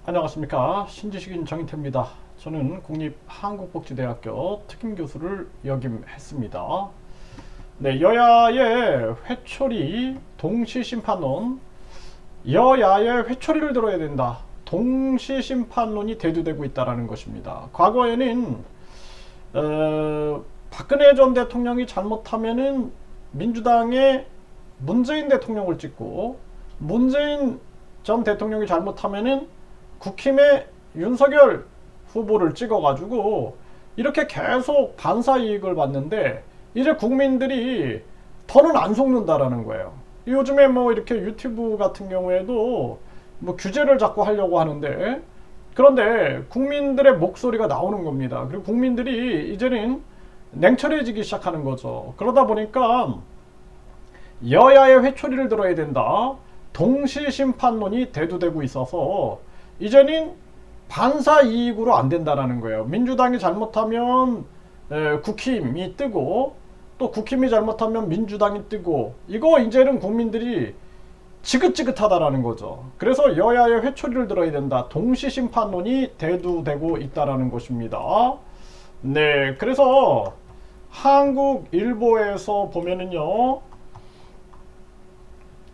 안녕하십니까. 신지식인 정인태입니다. 저는 국립한국복지대학교 특임교수를 역임했습니다. 네, 여야의 회초리 동시심판론, 여야의 회초리를 들어야 된다, 동시심판론이 대두되고 있다는 것입니다. 과거에는 박근혜 전 대통령이 잘못하면은 민주당의 문재인 대통령을 찍고, 문재인 전 대통령이 잘못하면은 국힘의 윤석열 후보를 찍어가지고 이렇게 계속 반사이익을 받는데, 이제 국민들이 더는 안 속는다라는 거예요. 요즘에 뭐 이렇게 유튜브 같은 경우에도 뭐 규제를 자꾸 하려고 하는데, 그런데 국민들의 목소리가 나오는 겁니다. 그리고 국민들이 이제는 냉철해지기 시작하는 거죠. 그러다 보니까 여야의 회초리를 들어야 된다, 동시심판론이 대두되고 있어서 이제는 반사 이익으로 안 된다라는 거예요. 민주당이 잘못하면 국힘이 뜨고, 또 국힘이 잘못하면 민주당이 뜨고, 이거 이제는 국민들이 지긋지긋하다라는 거죠. 그래서 여야의 회초리를 들어야 된다, 동시심판론이 대두되고 있다라는 것입니다. 네, 그래서 한국일보에서 보면은요,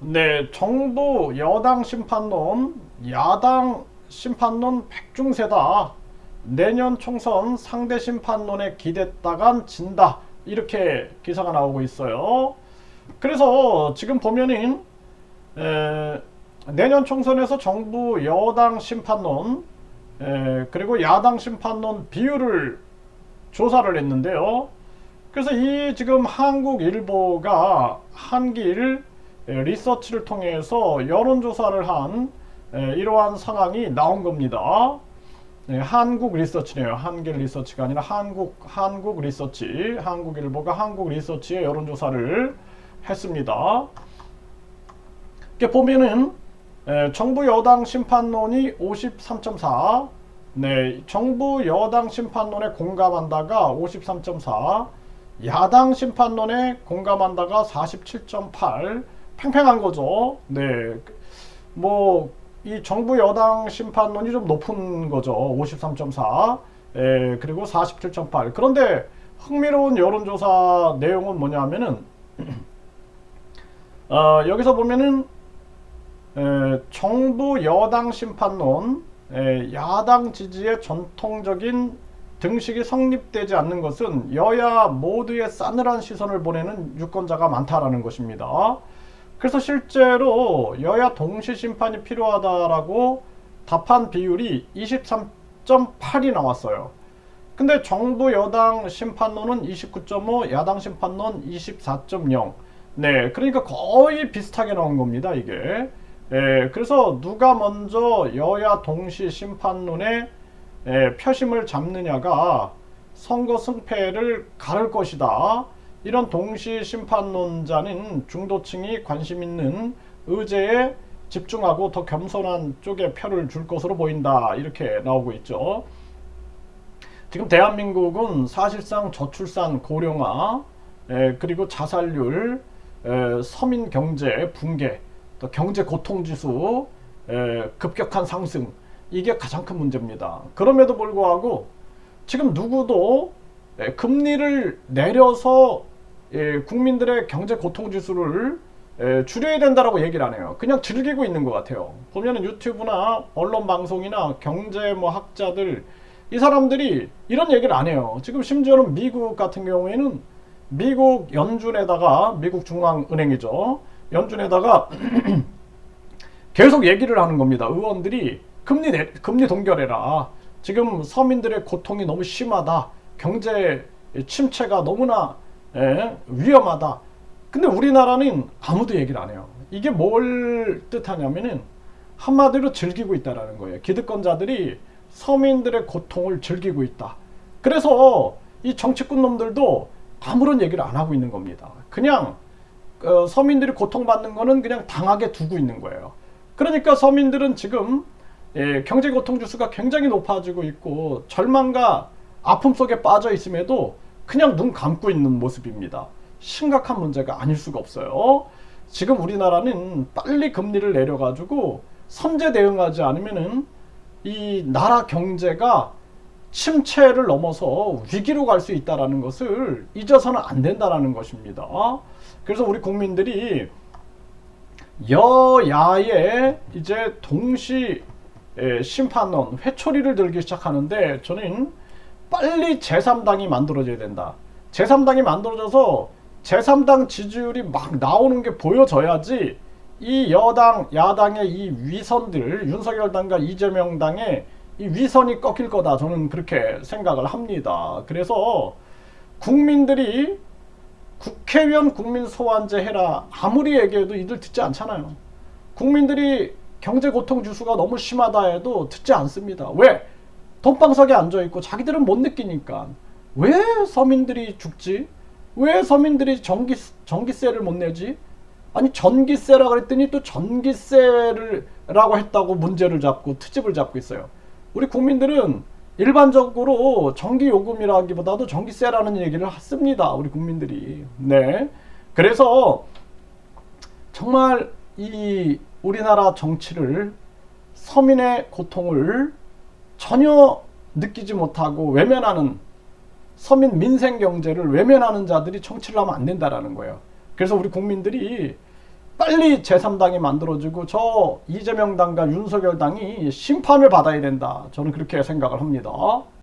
네, 정부 여당 심판론, 야당 심판론 백중세다, 내년 총선 상대 심판론에 기댔다간 진다, 이렇게 기사가 나오고 있어요. 그래서 지금 보면은 내년 총선에서 정부 여당 심판론, 그리고 야당 심판론 비율을 조사를 했는데요. 그래서 이 지금 한국일보가 한길 리서치를 통해서 여론조사를 한 이러한 상황이 나온 겁니다. 네, 한국 리서치네요. 한길 리서치가 아니라 한국 리서치, 한국일보가 한국 리서치의 여론조사를 했습니다. 이렇게 보면은 정부 여당 심판론이 53.4, 네, 정부 여당 심판론에 공감한다가 53.4, 야당 심판론에 공감한다가 47.8, 팽팽한 거죠. 네, 뭐 이 정부 여당 심판론이 좀 높은 거죠. 53.4, 그리고 47.8. 그런데 흥미로운 여론조사 내용은 뭐냐면은 여기서 보면은 정부 여당 심판론, 야당 지지의 전통적인 등식이 성립되지 않는 것은 여야 모두의 싸늘한 시선을 보내는 유권자가 많다라는 것입니다. 그래서 실제로 여야 동시 심판이 필요하다라고 답한 비율이 23.8이 나왔어요. 근데 정부 여당 심판론은 29.5, 야당 심판론 24.0. 네, 그러니까 거의 비슷하게 나온 겁니다, 이게. 그래서 누가 먼저 여야 동시 심판론에 표심을 잡느냐가 선거 승패를 가를 것이다. 이런 동시 심판론자는 중도층이 관심 있는 의제에 집중하고 더 겸손한 쪽에 표를 줄 것으로 보인다, 이렇게 나오고 있죠. 지금 대한민국은 사실상 저출산 고령화, 그리고 자살률, 서민 경제 붕괴, 또 경제 고통지수 급격한 상승, 이게 가장 큰 문제입니다. 그럼에도 불구하고 지금 누구도 금리를 내려서 국민들의 경제 고통지수를 줄여야 된다라고 얘기를 안 해요. 그냥 즐기고 있는 것 같아요. 보면은 유튜브나 언론 방송이나 경제 뭐 학자들, 이 사람들이 이런 얘기를 안 해요. 지금 심지어는 미국 같은 경우에는 미국 연준에다가, 미국 중앙은행이죠, 연준에다가 계속 얘기를 하는 겁니다. 의원들이 금리 동결해라. 지금 서민들의 고통이 너무 심하다. 경제 침체가 너무나 위험하다. 근데 우리나라는 아무도 얘기를 안 해요. 이게 뭘 뜻하냐면은 한마디로 즐기고 있다라는 거예요. 기득권자들이 서민들의 고통을 즐기고 있다. 그래서 이 정치꾼 놈들도 아무런 얘기를 안 하고 있는 겁니다. 그냥 서민들이 고통받는 거는 그냥 당하게 두고 있는 거예요. 그러니까 서민들은 지금 경제 고통 지수가 굉장히 높아지고 있고 절망과 아픔 속에 빠져 있음에도 그냥 눈 감고 있는 모습입니다. 심각한 문제가 아닐 수가 없어요. 지금 우리나라는 빨리 금리를 내려가지고 선제 대응하지 않으면은 이 나라 경제가 침체를 넘어서 위기로 갈 수 있다라는 것을 잊어서는 안 된다라는 것입니다. 그래서 우리 국민들이 여야의 이제 동시 심판론 회초리를 들기 시작하는데, 저는 빨리 제3당이 만들어져야 된다. 제3당이 만들어져서 제3당 지지율이 막 나오는 게 보여져야지 이 여당 야당의 이 위선들, 윤석열 당과 이재명 당의 이 위선이 꺾일 거다, 저는 그렇게 생각을 합니다. 그래서 국민들이 국회의원 국민 소환제 해라 아무리 얘기해도 이들 듣지 않잖아요. 국민들이 경제 고통 지수가 너무 심하다 해도 듣지 않습니다. 왜? 돈방석에 앉아있고 자기들은 못 느끼니까. 왜 서민들이 죽지? 왜 서민들이 전기세를 못 내지? 아니, 전기세라 그랬더니 또 전기세라고 했다고 문제를 잡고 트집을 잡고 있어요. 우리 국민들은 일반적으로 전기요금이라기보다도 전기세라는 얘기를 했습니다. 우리 국민들이. 네. 그래서 정말 이 우리나라 정치를, 서민의 고통을 전혀 느끼지 못하고 외면하는, 서민 민생 경제를 외면하는 자들이 정치를 하면 안 된다라는 거예요. 그래서 우리 국민들이 빨리 제3당이 만들어지고 저 이재명 당과 윤석열 당이 심판을 받아야 된다, 저는 그렇게 생각을 합니다.